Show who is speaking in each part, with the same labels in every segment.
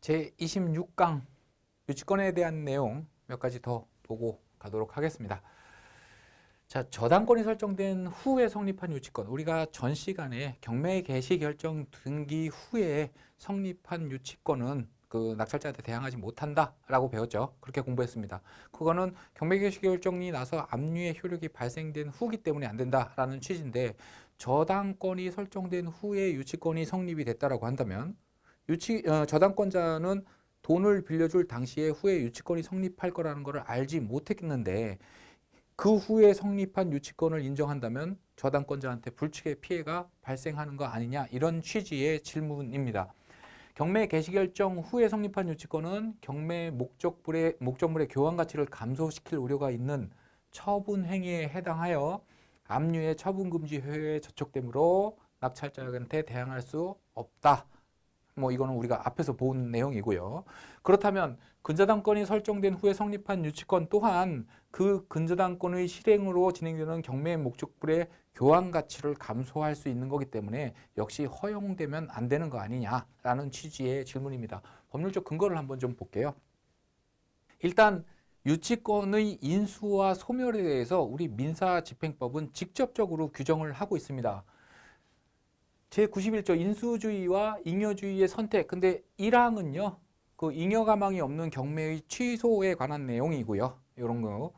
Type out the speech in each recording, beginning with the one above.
Speaker 1: 제26강 유치권에 대한 내용 몇 가지 더 보고 가도록 하겠습니다. 자, 저당권이 설정된 후에 성립한 유치권, 우리가 전 시간에 경매 개시 결정 등기 후에 성립한 유치권은 그 낙찰자한테 대항하지 못한다라고 배웠죠. 그렇게 공부했습니다. 그거는 경매 개시 결정이 나서 압류의 효력이 발생된 후기 때문에 안 된다라는 취지인데, 저당권이 설정된 후에 유치권이 성립이 됐다라고 한다면 저당권자는 돈을 빌려줄 당시에 후에 유치권이 성립할 거라는 것을 알지 못했는데, 그 후에 성립한 유치권을 인정한다면 저당권자한테 불측의 피해가 발생하는 거 아니냐, 이런 취지의 질문입니다. 경매 개시결정 후에 성립한 유치권은 경매 목적물의 교환 가치를 감소시킬 우려가 있는 처분 행위에 해당하여 압류의 처분금지 효력에 저촉되므로 낙찰자한테 대항할 수 없다. 이거는 우리가 앞에서 본 내용이고요. 그렇다면 근저당권이 설정된 후에 성립한 유치권 또한 그 근저당권의 실행으로 진행되는 경매 목적물의 교환 가치를 감소할 수 있는 거기 때문에 역시 허용되면 안 되는 거 아니냐라는 취지의 질문입니다. 법률적 근거를 한번 좀 볼게요. 일단 유치권의 인수와 소멸에 대해서 우리 민사집행법은 직접적으로 규정을 하고 있습니다. 제91조 인수주의와 잉여주의의 선택. 근데 1항은요, 그 잉여 가망이 없는 경매의 취소에 관한 내용이고요. 이런 거.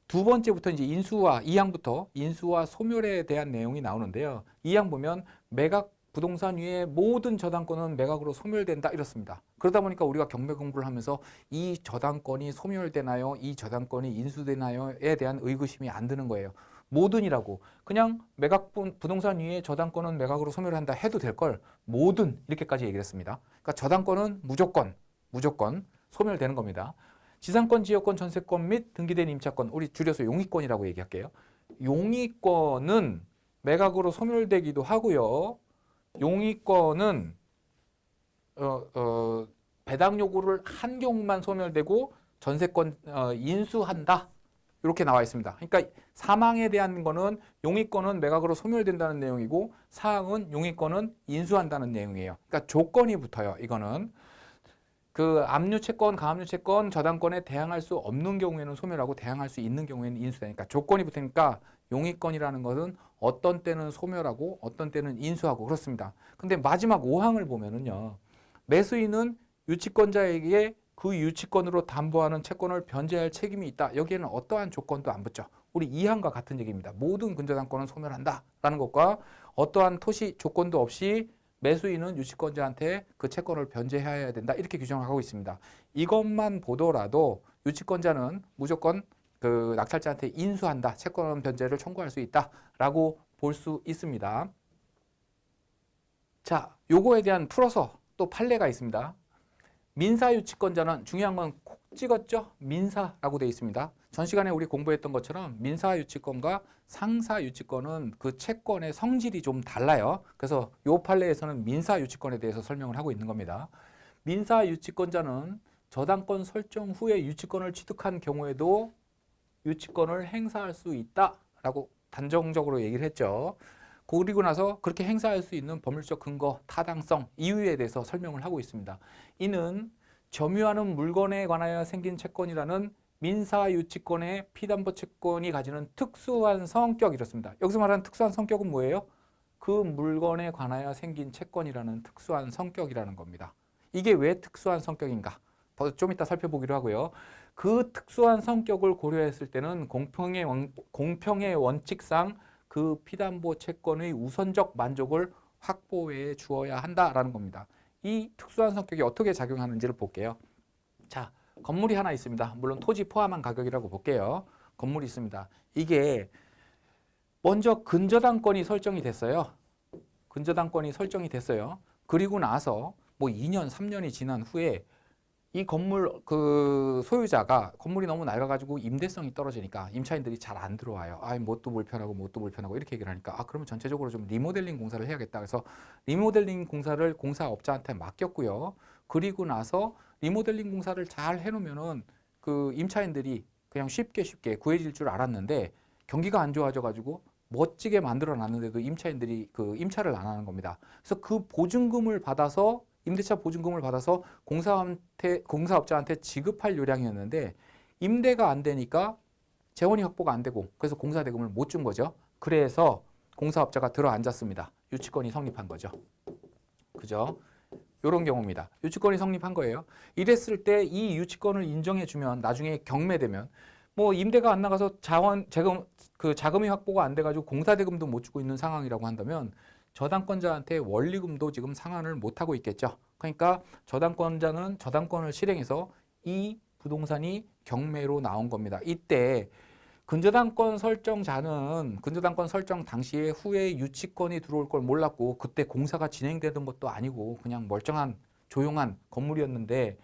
Speaker 1: 두 번째부터 이제 2항부터 인수와 소멸에 대한 내용이 나오는데요. 2항 보면 매각 부동산 위에 모든 저당권은 매각으로 소멸된다, 이렇습니다. 그러다 보니까 우리가 경매 공부를 하면서 이 저당권이 소멸되나요? 이 저당권이 인수되나요?에 대한 의구심이 안 드는 거예요. 모든이라고. 그냥 매각 부동산 위에 저당권은 매각으로 소멸한다 해도 될 걸 모든 이렇게까지 얘기를 했습니다. 그러니까 저당권은 무조건 소멸되는 겁니다. 지상권, 지역권, 전세권 및 등기된 임차권, 우리 줄여서 용의권이라고 얘기할게요. 용의권은 매각으로 소멸되기도 하고요. 용의권은 배당 요구를 한 경우만 소멸되고 전세권 인수한다, 이렇게 나와 있습니다. 그러니까 사망에 대한 거는 용의권은 매각으로 소멸된다는 내용이고, 사항은 용의권은 인수한다는 내용이에요. 그러니까 조건이 붙어요. 이거는 그 압류 채권, 가압류 채권, 저당권에 대항할 수 없는 경우에는 소멸하고 되항할 수 있는 경우에는 인수되니까 조건이 붙으니까 용의권이라는 것은 어떤 때는 소멸하고 어떤 때는 인수하고 그렇습니다. 근데 마지막 5항을 보면은요, 매수인은 유치권자에게 그 유치권으로 담보하는 채권을 변제할 책임이 있다. 여기에는 어떠한 조건도 안 붙죠. 우리 2항과 같은 얘기입니다. 모든 근저당권은 소멸한다라는 것과 어떠한 토시 조건도 없이 매수인은 유치권자한테 그 채권을 변제해야 된다, 이렇게 규정을 하고 있습니다. 이것만 보더라도 유치권자는 무조건 그 낙찰자한테 인수한다, 채권 변제를 청구할 수 있다라고 볼 수 있습니다. 자, 요거에 대한 풀어서 또 판례가 있습니다. 민사유치권자는, 중요한 건 콕 찍었죠? 민사라고 되어 있습니다. 전 시간에 우리 공부했던 것처럼 민사유치권과 상사유치권은 그 채권의 성질이 좀 달라요. 그래서 요 판례에서는 민사유치권에 대해서 설명을 하고 있는 겁니다. 민사유치권자는 저당권 설정 후에 유치권을 취득한 경우에도 유치권을 행사할 수 있다라고 단정적으로 얘기를 했죠. 그리고 나서 그렇게 행사할 수 있는 법률적 근거, 타당성, 이유에 대해서 설명을 하고 있습니다. 이는 점유하는 물건에 관하여 생긴 채권이라는 민사유치권의 피담보 채권이 가지는 특수한 성격, 이렇습니다. 여기서 말하는 특수한 성격은 뭐예요? 그 물건에 관하여 생긴 채권이라는 특수한 성격이라는 겁니다. 이게 왜 특수한 성격인가? 좀 이따 살펴보기로 하고요. 그 특수한 성격을 고려했을 때는 공평의 원칙상 그 피담보 채권의 우선적 만족을 확보해 주어야 한다라는 겁니다. 이 특수한 성격이 어떻게 작용하는지를 볼게요. 자, 건물이 하나 있습니다. 물론 토지 포함한 가격이라고 볼게요. 건물이 있습니다. 이게 먼저 근저당권이 설정이 됐어요. 근저당권이 설정이 됐어요. 그리고 나서 2년, 3년이 지난 후에 이 건물 그 소유자가 건물이 너무 낡아가지고 임대성이 떨어지니까 임차인들이 잘 안 들어와요. 뭣도 불편하고 이렇게 얘기를 하니까 그러면 전체적으로 좀 리모델링 공사를 해야겠다. 그래서 리모델링 공사를 공사업자한테 맡겼고요. 그리고 나서 리모델링 공사를 잘 해놓으면은 그 임차인들이 그냥 쉽게 구해질 줄 알았는데 경기가 안 좋아져가지고 멋지게 만들어 놨는데도 임차인들이 그 임차를 안 하는 겁니다. 그래서 그 보증금을 받아서 임대차 보증금을 받아서 공사업자한테 지급할 요량이었는데 임대가 안 되니까 재원이 확보가 안 되고 그래서 공사대금을 못 준 거죠. 그래서 공사업자가 들어앉았습니다. 유치권이 성립한 거죠. 그죠? 이런 경우입니다. 유치권이 성립한 거예요. 이랬을 때 이 유치권을 인정해주면 나중에 경매되면 뭐 임대가 안 나가서 자금이 확보가 안 돼가지고 공사대금도 못 주고 있는 상황이라고 한다면 저당권자한테 원리금도 지금 상환을 못 하고 있겠죠. 그러니까 저당권자는 저당권을 실행해서 이 부동산이 경매로 나온 겁니다. 이때 근저당권 설정자는 근저당권 설정 당시에 후에 유치권이 들어올 걸 몰랐고 그때 공사가 진행되던 것도 아니고 그냥 멀쩡한 조용한 건물이었는데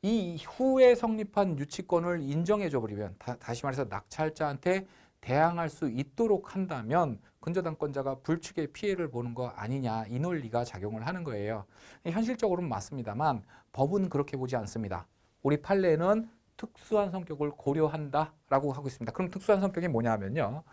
Speaker 1: 이 후에 성립한 유치권을 인정해 줘 버리면 다시 말해서 낙찰자한테 대항할 수 있도록 한다면 근저당권자가 불축의 피해를 보는 거 아니냐 이 논리가 작용을 하는 거예요. 현실적으로는 맞습니다만 법은 그렇게 보지 않습니다. 우리 판례는 특수한 성격을 고려한다라고 하고 있습니다. 그럼 특수한 성격이 뭐냐면요.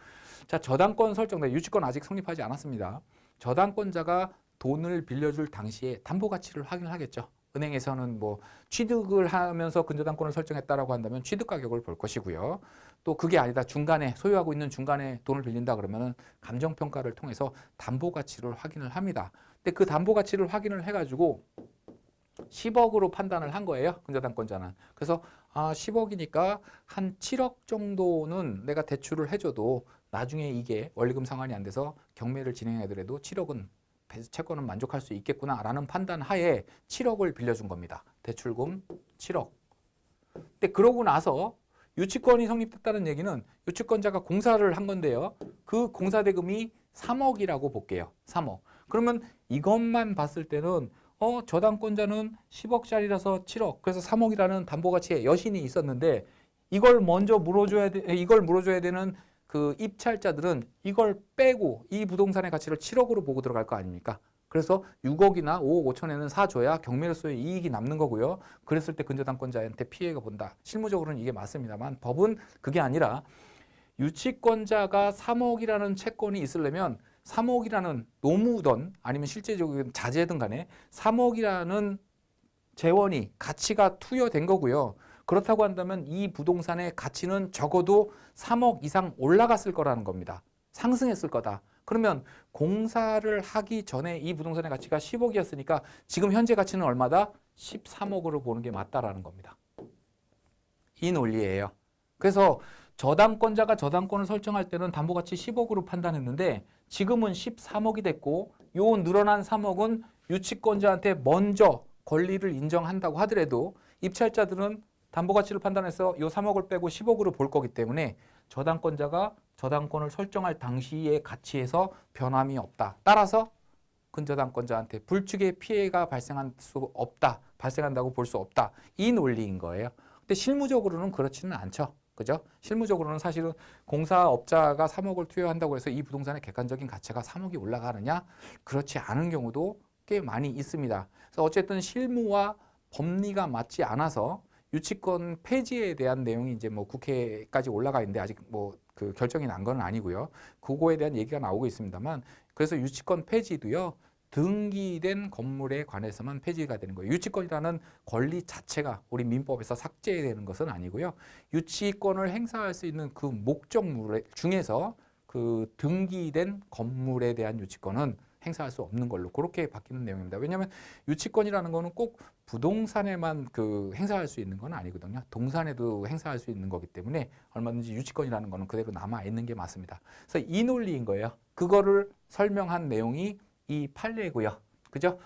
Speaker 1: 자, 저당권 설정, 유치권 아직 성립하지 않았습니다. 저당권자가 돈을 빌려줄 당시에 담보 가치를 확인을 하겠죠. 은행에서는 뭐 취득을 하면서 근저당권을 설정했다라고 한다면 취득 가격을 볼 것이고요. 또 그게 아니다. 중간에 소유하고 있는 중간에 돈을 빌린다 그러면은 감정 평가를 통해서 담보 가치를 확인을 합니다. 근데 그 담보 가치를 확인을 해가지고 10억으로 판단을 한 거예요. 근저당권자는. 그래서 10억이니까 한 7억 정도는 내가 대출을 해줘도 나중에 이게 원리금 상환이 안 돼서 경매를 진행하더라도 7억은 채권은 만족할 수 있겠구나라는 판단 하에 7억을 빌려준 겁니다. 대출금 7억. 근데 그러고 나서 유치권이 성립됐다는 얘기는 유치권자가 공사를 한 건데요. 그 공사대금이 3억이라고 볼게요. 3억. 그러면 이것만 봤을 때는 저당권자는 10억짜리라서 7억, 그래서 3억이라는 담보가치에 여신이 있었는데 이걸 물어줘야 되는 그 입찰자들은 이걸 빼고 이 부동산의 가치를 7억으로 보고 들어갈 거 아닙니까? 그래서 6억이나 5억 5천에는 사줘야 경매로서의 이익이 남는 거고요. 그랬을 때 근저당권자한테 피해가 본다. 실무적으로는 이게 맞습니다만 법은 그게 아니라 유치권자가 3억이라는 채권이 있으려면 3억이라는 노무든 아니면 실제적인 자재든 간에 3억이라는 재원이 가치가 투여된 거고요. 그렇다고 한다면 이 부동산의 가치는 적어도 3억 이상 올라갔을 거라는 겁니다. 상승했을 거다. 그러면 공사를 하기 전에 이 부동산의 가치가 10억이었으니까 지금 현재 가치는 얼마다? 13억으로 보는 게 맞다라는 겁니다. 이 논리예요. 그래서 저당권자가 저당권을 설정할 때는 담보가치 10억으로 판단했는데 지금은 13억이 됐고 요 늘어난 3억은 유치권자한테 먼저 권리를 인정한다고 하더라도 입찰자들은 담보가치를 판단해서 요 3억을 빼고 10억으로 볼 거기 때문에 저당권자가 저당권을 설정할 당시의 가치에서 변함이 없다. 따라서 근저당권자한테 불축의 피해가 발생한다고 볼 수 없다. 이 논리인 거예요. 근데 실무적으로는 그렇지는 않죠. 그죠? 실무적으로는 사실은 공사업자가 3억을 투여한다고 해서 이 부동산의 객관적인 가치가 3억이 올라가느냐? 그렇지 않은 경우도 꽤 많이 있습니다. 그래서 어쨌든 실무와 법리가 맞지 않아서 유치권 폐지에 대한 내용이 이제 뭐 국회까지 올라가 있는데 아직 뭐 그 결정이 난 건 아니고요. 그거에 대한 얘기가 나오고 있습니다만 그래서 유치권 폐지도요. 등기된 건물에 관해서만 폐지가 되는 거예요. 유치권이라는 권리 자체가 우리 민법에서 삭제되는 것은 아니고요. 유치권을 행사할 수 있는 그 목적물 중에서 그 등기된 건물에 대한 유치권은 행사할 수 없는 걸로 그렇게 바뀌는 내용입니다. 왜냐하면 유치권이라는 거는 꼭 부동산에만 그 행사할 수 있는 건 아니거든요. 동산에도 행사할 수 있는 거기 때문에 얼마든지 유치권이라는 거는 그대로 남아 있는 게 맞습니다. 그래서 이 논리인 거예요. 그거를 설명한 내용이 이 판례고요. 그죠?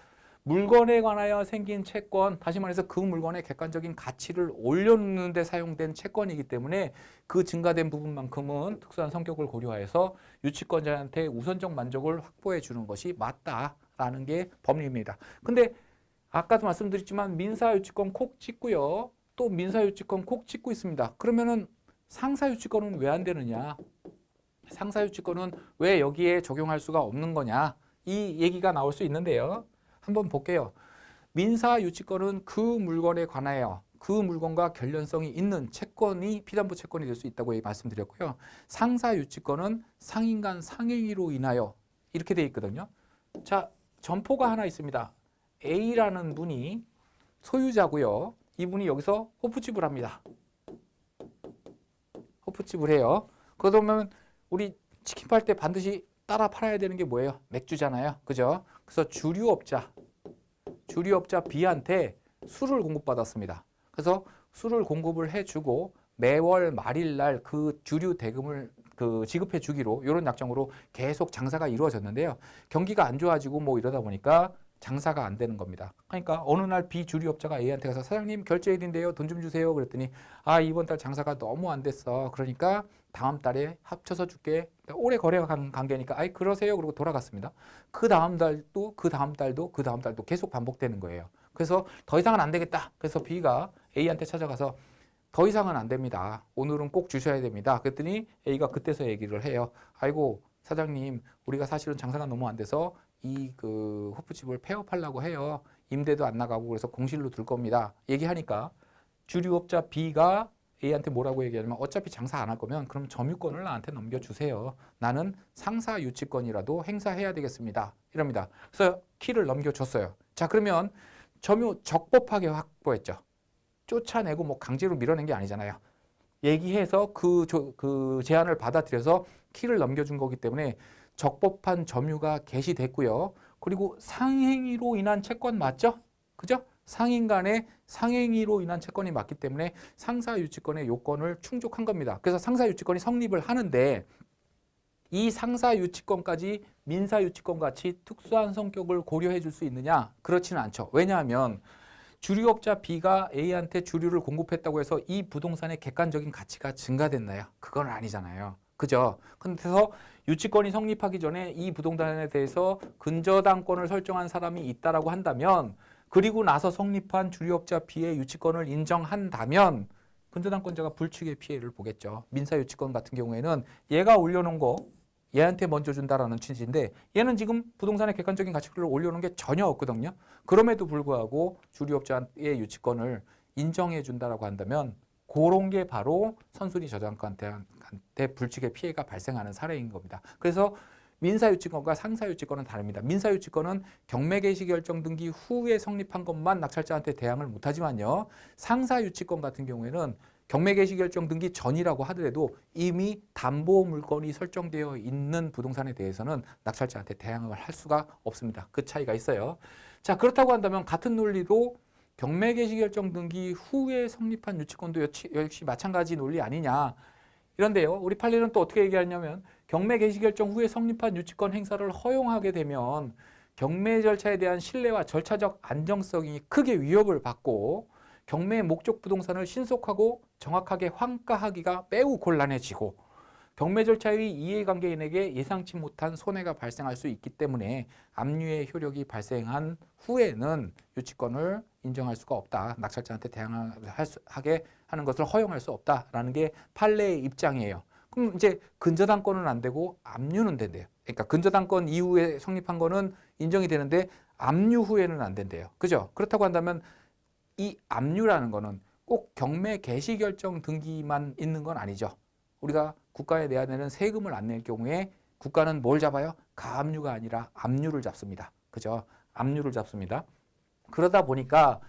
Speaker 1: 물건에 관하여 생긴 채권, 다시 말해서 그 물건의 객관적인 가치를 올려놓는 데 사용된 채권이기 때문에 그 증가된 부분만큼은 특수한 성격을 고려해서 유치권자한테 우선적 만족을 확보해 주는 것이 맞다라는 게 법리입니다. 근데 아까도 말씀드렸지만 민사유치권 콕 찍고요. 또 민사유치권 콕 찍고 있습니다. 그러면은 상사유치권은 왜 안 되느냐? 상사유치권은 왜 여기에 적용할 수가 없는 거냐? 이 얘기가 나올 수 있는데요. 한번 볼게요. 민사유치권은 그 물건에 관하여 그 물건과 관련성이 있는 채권이 피담보 채권이 될 수 있다고 말씀드렸고요. 상사유치권은 상인 간 상행위로 인하여 이렇게 돼 있거든요. 자, 점포가 하나 있습니다. A라는 분이 소유자고요. 이분이 여기서 호프집을 합니다. 호프집을 해요. 그러면 우리 치킨 팔 때 반드시 따라 팔아야 되는 게 뭐예요? 맥주잖아요. 그죠? 그래서 주류업자 B한테 술을 공급받았습니다. 그래서 술을 공급을 해주고 매월 말일날 그 주류 대금을 지급해 주기로 이런 약정으로 계속 장사가 이루어졌는데요. 경기가 안 좋아지고 뭐 이러다 보니까 장사가 안 되는 겁니다. 그러니까 어느 날 B 주류업자가 A한테 가서 사장님 결제일인데요. 돈 좀 주세요. 그랬더니 아 이번 달 장사가 너무 안 됐어. 그러니까 다음 달에 합쳐서 줄게. 그러니까 오래 거래가 간 관계니까 아이 그러세요. 그러고 돌아갔습니다. 그 다음 달도 그 다음 달도 그 다음 달도 계속 반복되는 거예요. 그래서 더 이상은 안 되겠다. 그래서 B가 A한테 찾아가서 더 이상은 안 됩니다. 오늘은 꼭 주셔야 됩니다. 그랬더니 A가 그때서 얘기를 해요. 아이고 사장님 우리가 사실은 장사가 너무 안 돼서 이 호프집을 폐업하려고 해요. 임대도 안 나가고 그래서 공실로 둘 겁니다. 얘기하니까 주류업자 B가 A한테 뭐라고 얘기하냐면 어차피 장사 안 할 거면 그럼 점유권을 나한테 넘겨주세요. 나는 상사 유치권이라도 행사해야 되겠습니다. 이럽니다. 그래서 키를 넘겨줬어요. 자 그러면 점유 적법하게 확보했죠. 쫓아내고 뭐 강제로 밀어낸 게 아니잖아요. 얘기해서 그 제안을 받아들여서 키를 넘겨준 거기 때문에 적법한 점유가 개시됐고요. 그리고 상행위로 인한 채권 맞죠? 그죠? 상인 간의 상행위로 인한 채권이 맞기 때문에 상사유치권의 요건을 충족한 겁니다. 그래서 상사유치권이 성립을 하는데 이 상사유치권까지 민사유치권 같이 특수한 성격을 고려해 줄 수 있느냐? 그렇지는 않죠. 왜냐하면 주류업자 B가 A한테 주류를 공급했다고 해서 이 부동산의 객관적인 가치가 증가됐나요? 그건 아니잖아요. 그죠? 그래서 유치권이 성립하기 전에 이 부동산에 대해서 근저당권을 설정한 사람이 있다라고 한다면 그리고 나서 성립한 주류업자 B의 유치권을 인정한다면 근저당권자가 불충의 피해를 보겠죠. 민사유치권 같은 경우에는 얘가 올려놓은 거 얘한테 먼저 준다라는 취지인데 얘는 지금 부동산의 객관적인 가치를 올려놓은 게 전혀 없거든요. 그럼에도 불구하고 주류업자의 유치권을 인정해 준다라고 한다면 그런 게 바로 선순위 저당권한테 불충의 피해가 발생하는 사례인 겁니다. 그래서 민사유치권과 상사유치권은 다릅니다. 민사유치권은 경매개시결정 등기 후에 성립한 것만 낙찰자한테 대항을 못하지만요. 상사유치권 같은 경우에는 경매개시결정 등기 전이라고 하더라도 이미 담보물건이 설정되어 있는 부동산에 대해서는 낙찰자한테 대항을 할 수가 없습니다. 그 차이가 있어요. 자 그렇다고 한다면 같은 논리로 경매개시결정 등기 후에 성립한 유치권도 역시 마찬가지 논리 아니냐. 이런데요. 우리 판례는 또 어떻게 얘기하냐면 경매 개시 결정 후에 성립한 유치권 행사를 허용하게 되면 경매 절차에 대한 신뢰와 절차적 안정성이 크게 위협을 받고 경매의 목적 부동산을 신속하고 정확하게 환가하기가 매우 곤란해지고 경매 절차의 이해관계인에게 예상치 못한 손해가 발생할 수 있기 때문에 압류의 효력이 발생한 후에는 유치권을 인정할 수가 없다. 낙찰자한테 대항하게 하는 것을 허용할 수 없다라는 게 판례의 입장이에요. 그럼 이제 근저당권은 안 되고 압류는 된대요. 그러니까 근저당권 이후에 성립한 거는 인정이 되는데 압류 후에는 안 된대요. 그죠? 그렇다고 한다면 이 압류라는 거는 꼭 경매 개시 결정 등기만 있는 건 아니죠. 우리가 국가에 내야 되는 세금을 안 낼 경우에 국가는 뭘 잡아요? 가압류가 아니라 압류를 잡습니다. 그죠? 압류를 잡습니다. 그러다 보니까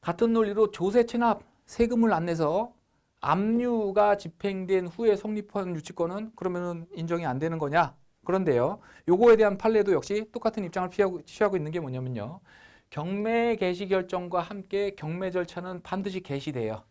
Speaker 1: 같은 논리로 조세 체납 세금을 안 내서 압류가 집행된 후에 성립한 유치권은 그러면은 인정이 안 되는 거냐? 그런데요. 요거에 대한 판례도 역시 똑같은 입장을 취하고 있는 게 뭐냐면요. 경매 개시 결정과 함께 경매 절차는 반드시 개시돼요.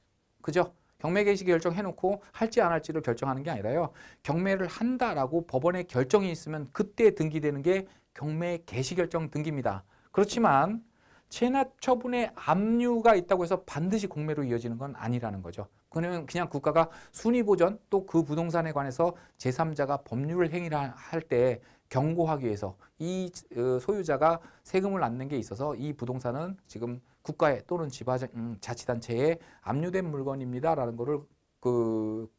Speaker 1: 그죠? 경매 개시 결정 해놓고 할지 안 할지를 결정하는 게 아니라요. 경매를 한다라고 법원에 결정이 있으면 그때 등기되는 게 경매 개시 결정 등기입니다. 그렇지만 체납 처분에 압류가 있다고 해서 반드시 공매로 이어지는 건 아니라는 거죠. 그냥 국가가 순위보전 또 그 부동산에 관해서 제3자가 법률 행위를 할 때 경고하기 위해서 이 소유자가 세금을 안 낸 게 있어서 이 부동산은 지금 국가에 또는 자치단체에 압류된 물건입니다라는 거를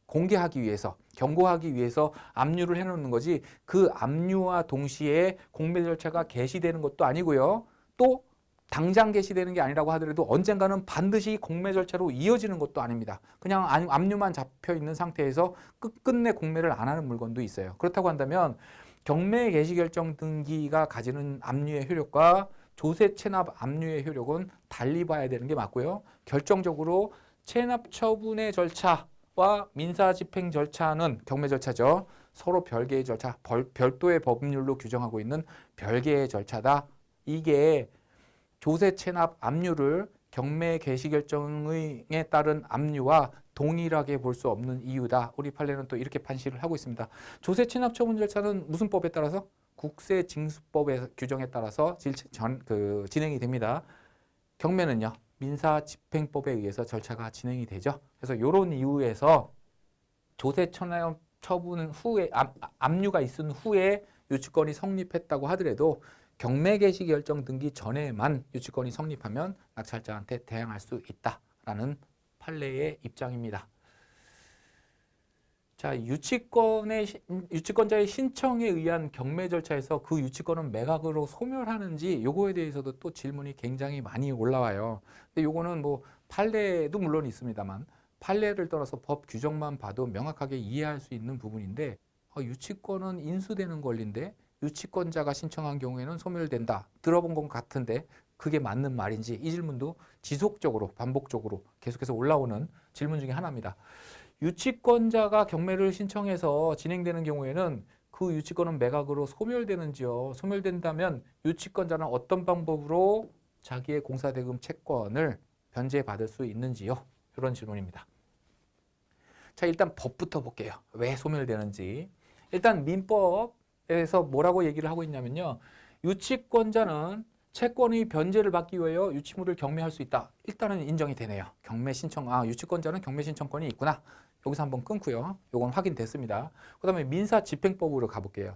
Speaker 1: 공개하기 위해서 경고하기 위해서 압류를 해놓는 거지 그 압류와 동시에 공매 절차가 개시되는 것도 아니고요. 또 당장 개시되는 게 아니라고 하더라도 언젠가는 반드시 공매 절차로 이어지는 것도 아닙니다. 그냥 압류만 잡혀 있는 상태에서 끝끝내 공매를 안 하는 물건도 있어요. 그렇다고 한다면 경매 개시 결정 등기가 가지는 압류의 효력과 조세 체납 압류의 효력은 달리 봐야 되는 게 맞고요. 결정적으로 체납 처분의 절차와 민사 집행 절차는 경매 절차죠. 서로 별개의 절차, 별도의 법률로 규정하고 있는 별개의 절차다. 이게 조세 체납 압류를 경매 개시 결정에 따른 압류와 동일하게 볼 수 없는 이유다. 우리 판례는 또 이렇게 판시를 하고 있습니다. 조세 체납 처분 절차는 무슨 법에 따라서? 국세징수법의 규정에 따라서 진행이 됩니다. 경매는요, 민사집행법에 의해서 절차가 진행이 되죠. 그래서 이런 이유에서 조세 체납 처분 후에 압류가 있은 후에 유치권이 성립했다고 하더라도 경매 개시 결정 등기 전에만 유치권이 성립하면 낙찰자한테 대항할 수 있다라는 판례의 입장입니다. 자, 유치권자의 신청에 의한 경매 절차에서 그 유치권은 매각으로 소멸하는지 요거에 대해서도 또 질문이 굉장히 많이 올라와요. 근데 요거는 뭐 판례도 물론 있습니다만 판례를 떠나서 법 규정만 봐도 명확하게 이해할 수 있는 부분인데 유치권은 인수되는 권리인데 유치권자가 신청한 경우에는 소멸된다. 들어본 것 같은데 그게 맞는 말인지 이 질문도 지속적으로 반복적으로 계속해서 올라오는 질문 중에 하나입니다. 유치권자가 경매를 신청해서 진행되는 경우에는 그 유치권은 매각으로 소멸되는지요. 소멸된다면 유치권자는 어떤 방법으로 자기의 공사대금 채권을 변제받을 수 있는지요. 이런 질문입니다. 자, 일단 법부터 볼게요. 왜 소멸되는지. 일단 민법에서 뭐라고 얘기를 하고 있냐면요. 유치권자는 채권의 변제를 받기 위하여 유치물을 경매할 수 있다. 일단은 인정이 되네요. 유치권자는 경매 신청권이 있구나. 여기서 한번 끊고요. 요건 확인됐습니다. 그 다음에 민사집행법으로 가볼게요.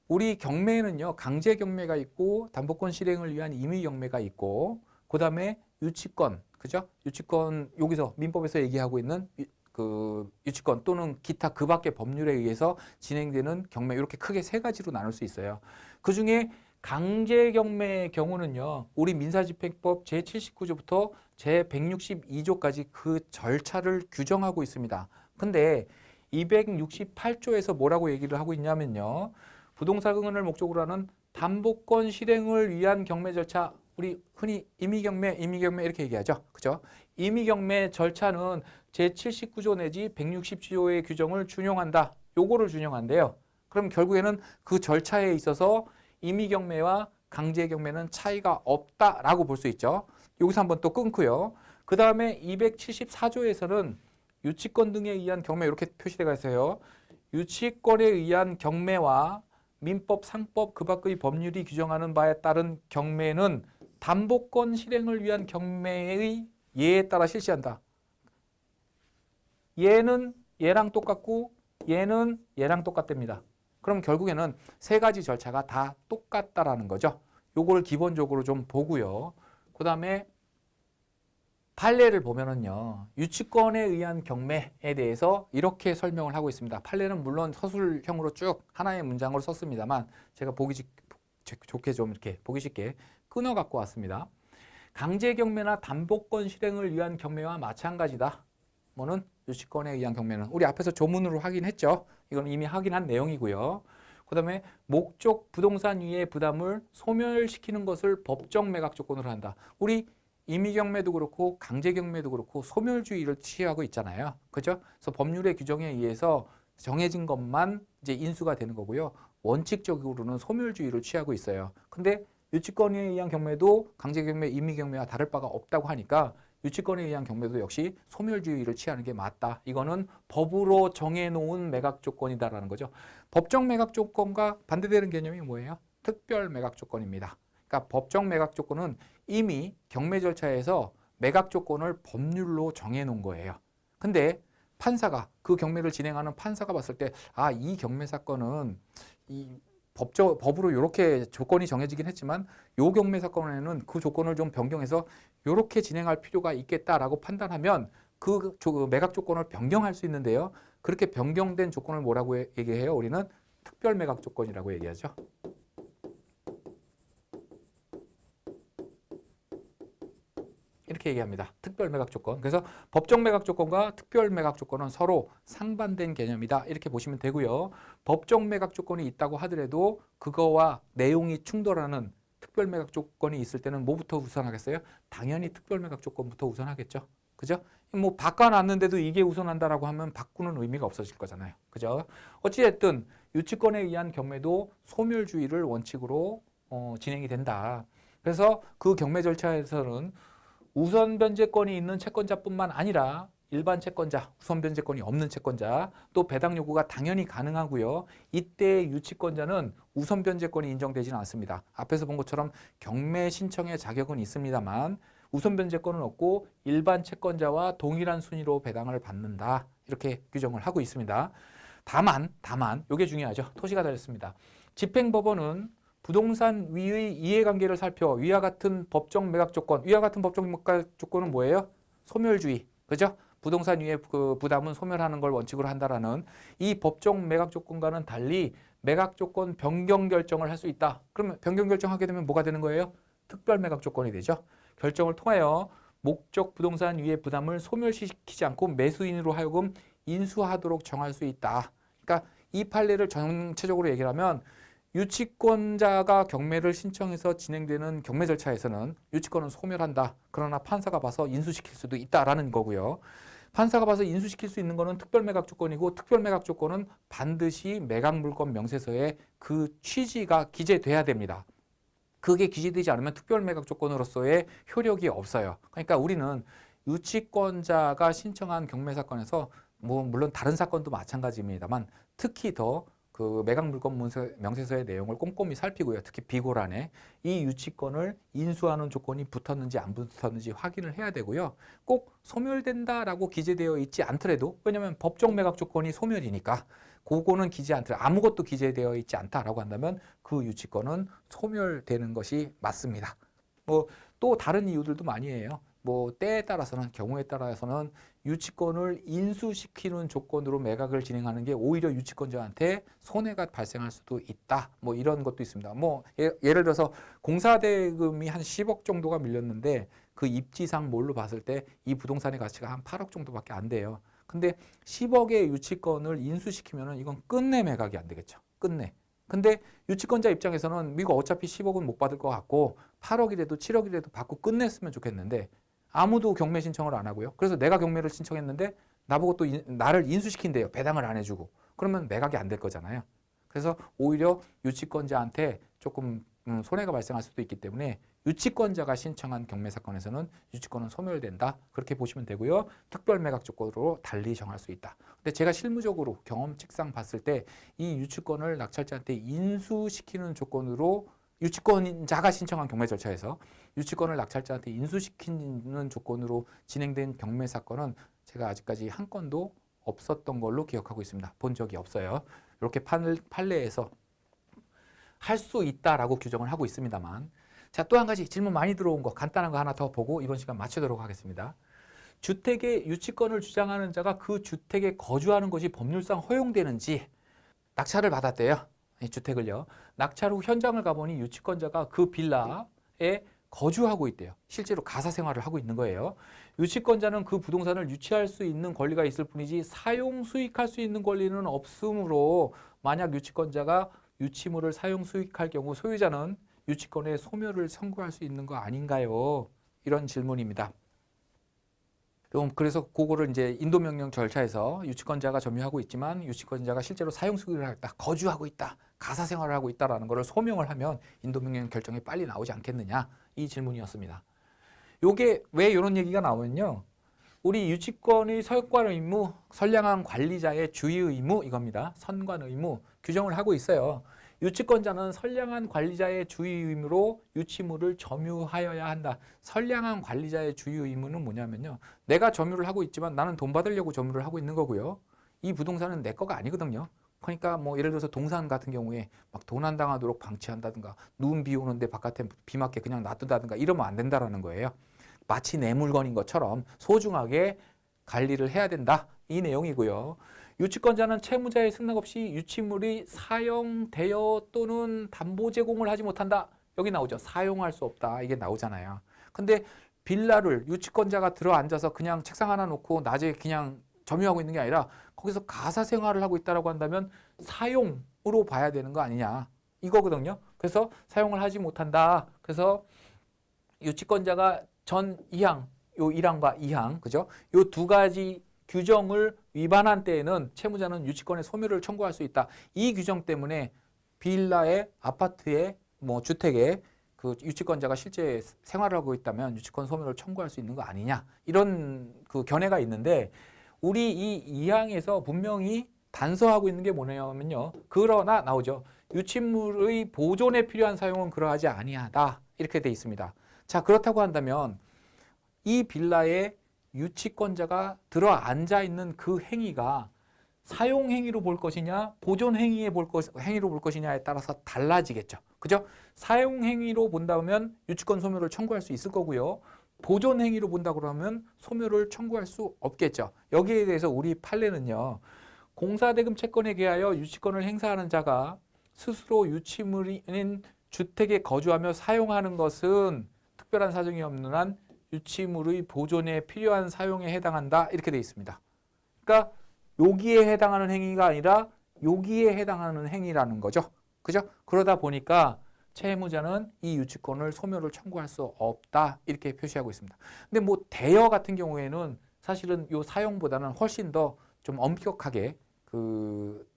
Speaker 1: 우리 경매에는요, 강제 경매가 있고 담보권 실행을 위한 임의 경매가 있고 그 다음에 유치권, 그죠? 유치권 여기서 민법에서 얘기하고 있는 그 유치권 또는 기타 그 밖의 법률에 의해서 진행되는 경매 이렇게 크게 세 가지로 나눌 수 있어요. 그 중에 강제 경매의 경우는요, 우리 민사집행법 제79조부터 제162조까지 그 절차를 규정하고 있습니다. 근데 268조에서 뭐라고 얘기를 하고 있냐면요, 부동산을 목적으로 하는 담보권 실행을 위한 경매 절차, 우리 흔히 임의경매 이렇게 얘기하죠. 그죠? 임의경매 절차는 제79조 내지 160조의 규정을 준용한다. 요거를 준용한대요. 그럼 결국에는 그 절차에 있어서 임의경매와 강제경매는 차이가 없다라고 볼 수 있죠. 여기서 한번 또 끊고요. 그 다음에 274조에서는 유치권 등에 의한 경매 이렇게 표시되어 있어요. 유치권에 의한 경매와 민법, 상법, 그 밖의 법률이 규정하는 바에 따른 경매는 담보권 실행을 위한 경매의 예에 따라 실시한다. 얘는 얘랑 똑같고 얘는 얘랑 똑같답니다. 그럼 결국에는 세 가지 절차가 다 똑같다라는 거죠. 요걸 기본적으로 좀 보고요. 그 다음에 판례를 보면은요, 유치권에 의한 경매에 대해서 이렇게 설명을 하고 있습니다. 판례는 물론 서술형으로 쭉 하나의 문장으로 썼습니다만 제가 좋게 좀 이렇게 보기 쉽게 끊어 갖고 왔습니다. 강제 경매나 담보권 실행을 위한 경매와 마찬가지다. 뭐는 유치권에 의한 경매는 우리 앞에서 조문으로 확인했죠. 이건 이미 확인한 내용이고요. 그 다음에 목적 부동산 위의 부담을 소멸시키는 것을 법정 매각 조건으로 한다. 우리 임의경매도 그렇고 강제경매도 그렇고 소멸주의를 취하고 있잖아요. 그죠? 그래서 법률의 규정에 의해서 정해진 것만 이제 인수가 되는 거고요. 원칙적으로는 소멸주의를 취하고 있어요. 근데 유치권에 의한 경매도 강제경매, 임의경매와 다를 바가 없다고 하니까 유치권에 의한 경매도 역시 소멸주의를 취하는 게 맞다. 이거는 법으로 정해놓은 매각 조건이다라는 거죠. 법정 매각 조건과 반대되는 개념이 뭐예요? 특별 매각 조건입니다. 그러니까 법정 매각 조건은 이미 경매 절차에서 매각 조건을 법률로 정해놓은 거예요. 근데 판사가 그 경매를 진행하는 판사가 봤을 때 이 경매 사건은 법으로 이렇게 조건이 정해지긴 했지만 요 경매 사건에는 그 조건을 좀 변경해서 이렇게 진행할 필요가 있겠다라고 판단하면 그 매각 조건을 변경할 수 있는데요. 그렇게 변경된 조건을 뭐라고 얘기해요? 우리는 특별 매각 조건이라고 얘기하죠. 이렇게 얘기합니다. 특별 매각 조건. 그래서 법정 매각 조건과 특별 매각 조건은 서로 상반된 개념이다. 이렇게 보시면 되고요. 법정 매각 조건이 있다고 하더라도 그거와 내용이 충돌하는 특별 매각 조건이 있을 때는 뭐부터 우선하겠어요? 당연히 특별 매각 조건부터 우선하겠죠. 그죠? 뭐 바꿔놨는데도 이게 우선한다라고 하면 바꾸는 의미가 없어질 거잖아요. 그죠? 어찌됐든 유치권에 의한 경매도 소멸주의를 원칙으로 진행이 된다. 그래서 그 경매 절차에서는 우선 변제권이 있는 채권자뿐만 아니라 일반 채권자, 우선 변제권이 없는 채권자, 또 배당 요구가 당연히 가능하고요. 이때 유치권자는 우선 변제권이 인정되지는 않습니다. 앞에서 본 것처럼 경매 신청의 자격은 있습니다만 우선 변제권은 없고 일반 채권자와 동일한 순위로 배당을 받는다. 이렇게 규정을 하고 있습니다. 다만 이게 중요하죠. 토시가 달렸습니다. 집행법원은 부동산 위의 이해관계를 살펴 위와 같은 법정 매각 조건, 위와 같은 법정 매각 조건은 뭐예요? 소멸주의, 그죠? 부동산 위의 그 부담은 소멸하는 걸 원칙으로 한다라는 이 법정 매각 조건과는 달리 매각 조건 변경 결정을 할 수 있다. 그러면 변경 결정하게 되면 뭐가 되는 거예요? 특별 매각 조건이 되죠. 결정을 통하여 목적 부동산 위의 부담을 소멸시키지 않고 매수인으로 하여금 인수하도록 정할 수 있다. 그러니까 이 판례를 전체적으로 얘기를 하면 유치권자가 경매를 신청해서 진행되는 경매 절차에서는 유치권은 소멸한다. 그러나 판사가 봐서 인수시킬 수도 있다라는 거고요. 판사가 봐서 인수시킬 수 있는 거는 특별매각 조건이고 특별매각 조건은 반드시 매각물권 명세서에 그 취지가 기재돼야 됩니다. 그게 기재되지 않으면 특별매각 조건으로서의 효력이 없어요. 그러니까 우리는 유치권자가 신청한 경매 사건에서 뭐 물론 다른 사건도 마찬가지입니다만 특히 더 그 매각물권 명세서의 내용을 꼼꼼히 살피고요. 특히 비고란에 이 유치권을 인수하는 조건이 붙었는지 안 붙었는지 확인을 해야 되고요. 꼭 소멸된다라고 기재되어 있지 않더라도 왜냐하면 법정 매각 조건이 소멸이니까 그거는 기재 않더라도 아무것도 기재되어 있지 않다라고 한다면 그 유치권은 소멸되는 것이 맞습니다. 뭐 또 다른 이유들도 많이 해요. 뭐 때에 따라서는 경우에 따라서는 유치권을 인수시키는 조건으로 매각을 진행하는 게 오히려 유치권자한테 손해가 발생할 수도 있다. 뭐 이런 것도 있습니다. 뭐 예를 들어서 공사대금이 한 10억 정도가 밀렸는데 그 입지상 뭘로 봤을 때 이 부동산의 가치가 한 8억 정도밖에 안 돼요. 근데 10억의 유치권을 인수시키면은 이건 끝내 매각이 안 되겠죠. 끝내. 근데 유치권자 입장에서는 이거 어차피 10억은 못 받을 것 같고 8억이라도 7억이라도 받고 끝냈으면 좋겠는데 아무도 경매 신청을 안 하고요. 그래서 내가 경매를 신청했는데 나보고 또 나를 인수시킨대요. 배당을 안 해주고. 그러면 매각이 안 될 거잖아요. 그래서 오히려 유치권자한테 조금 손해가 발생할 수도 있기 때문에 유치권자가 신청한 경매 사건에서는 유치권은 소멸된다. 그렇게 보시면 되고요. 특별 매각 조건으로 달리 정할 수 있다. 근데 제가 실무적으로 경험칙상 봤을 때 이 유치권을 낙찰자한테 인수시키는 조건으로 유치권자가 신청한 경매 절차에서 유치권을 낙찰자한테 인수시키는 조건으로 진행된 경매 사건은 제가 아직까지 한 건도 없었던 걸로 기억하고 있습니다. 본 적이 없어요. 이렇게 판례에서 할 수 있다라고 규정을 하고 있습니다만 자, 또 한 가지 질문 많이 들어온 거 간단한 거 하나 더 보고 이번 시간 마치도록 하겠습니다. 주택의 유치권을 주장하는 자가 그 주택에 거주하는 것이 법률상 허용되는지 낙찰을 받았대요. 이 주택을요. 낙찰 후 현장을 가보니 유치권자가 그 빌라에 거주하고 있대요. 실제로 가사 생활을 하고 있는 거예요. 유치권자는 그 부동산을 유치할 수 있는 권리가 있을 뿐이지 사용 수익할 수 있는 권리는 없으므로 만약 유치권자가 유치물을 사용 수익할 경우 소유자는 유치권의 소멸을 청구할 수 있는 거 아닌가요? 이런 질문입니다. 그래서 그거를 이제 인도명령 절차에서 유치권자가 점유하고 있지만 유치권자가 실제로 사용 수익을 하겠다, 거주하고 있다, 가사 생활을 하고 있다라는 것을 소명을 하면 인도명령 결정이 빨리 나오지 않겠느냐 이 질문이었습니다. 요게 왜 이런 얘기가 나오면요. 우리 유치권의 서역관 의무, 선량한 관리자의 주의 의무 이겁니다. 선관 의무 규정을 하고 있어요. 유치권자는 선량한 관리자의 주의 의무로 유치물을 점유하여야 한다. 선량한 관리자의 주의 의무는 뭐냐면요. 내가 점유를 하고 있지만 나는 돈 받으려고 점유를 하고 있는 거고요. 이 부동산은 내 거가 아니거든요. 그러니까 뭐 예를 들어서 동산 같은 경우에 막 도난 당하도록 방치한다든가 눈 비 오는데 바깥에 비 맞게 그냥 놔둔다든가 이러면 안 된다라는 거예요. 마치 내 물건인 것처럼 소중하게 관리를 해야 된다. 이 내용이고요. 유치권자는 채무자의 승낙 없이 유치물이 사용되어 또는 담보 제공을 하지 못한다. 여기 나오죠. 사용할 수 없다. 이게 나오잖아요. 근데 빌라를 유치권자가 들어앉아서 그냥 책상 하나 놓고 낮에 그냥 점유하고 있는 게 아니라 거기서 가사 생활을 하고 있다고 한다면 사용으로 봐야 되는 거 아니냐. 이거거든요. 그래서 사용을 하지 못한다. 그래서 유치권자가 전 2항, 요 1항과 2항, 그죠? 요 두 가지 규정을 위반한 때에는 채무자는 유치권의 소멸을 청구할 수 있다. 이 규정 때문에 빌라의 아파트의 뭐 주택에 그 유치권자가 실제 생활을 하고 있다면 유치권 소멸을 청구할 수 있는 거 아니냐. 이런 그 견해가 있는데 우리 이 2항에서 분명히 단서하고 있는 게 뭐냐면요. 그러나 나오죠. 유치물의 보존에 필요한 사용은 그러하지 아니하다. 이렇게 돼 있습니다. 자, 그렇다고 한다면 이 빌라에 유치권자가 들어 앉아 있는 그 행위가 사용 행위로 볼 것이냐, 보존 행위로 볼 것이냐에 따라서 달라지겠죠. 그죠? 사용 행위로 본다면 유치권 소멸을 청구할 수 있을 거고요. 보존 행위로 본다 그러면 소멸을 청구할 수 없겠죠. 여기에 대해서 우리 판례는요. 공사대금 채권에 대하여 유치권을 행사하는 자가 스스로 유치물인 주택에 거주하며 사용하는 것은 특별한 사정이 없는 한 유치물의 보존에 필요한 사용에 해당한다. 이렇게 되어 있습니다. 그러니까 여기에 해당하는 행위가 아니라 여기에 해당하는 행위라는 거죠. 그죠? 그러다 보니까 채무자는 이 유치권을 소멸을 청구할 수 없다. 이렇게 표시하고 있습니다. 근데 뭐 대여 같은 경우에는 사실은 요 사용보다는 훨씬 더 좀 엄격하게 그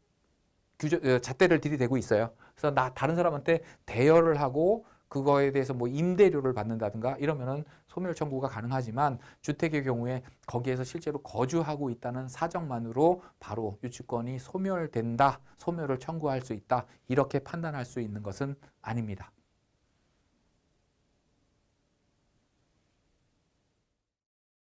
Speaker 1: 잣대를 들이대고 있어요. 그래서 다른 사람한테 대여를 하고 그거에 대해서 뭐 임대료를 받는다든가 이러면은 소멸 청구가 가능하지만 주택의 경우에 거기에서 실제로 거주하고 있다는 사정만으로 바로 유치권이 소멸된다, 소멸을 청구할 수 있다 이렇게 판단할 수 있는 것은 아닙니다.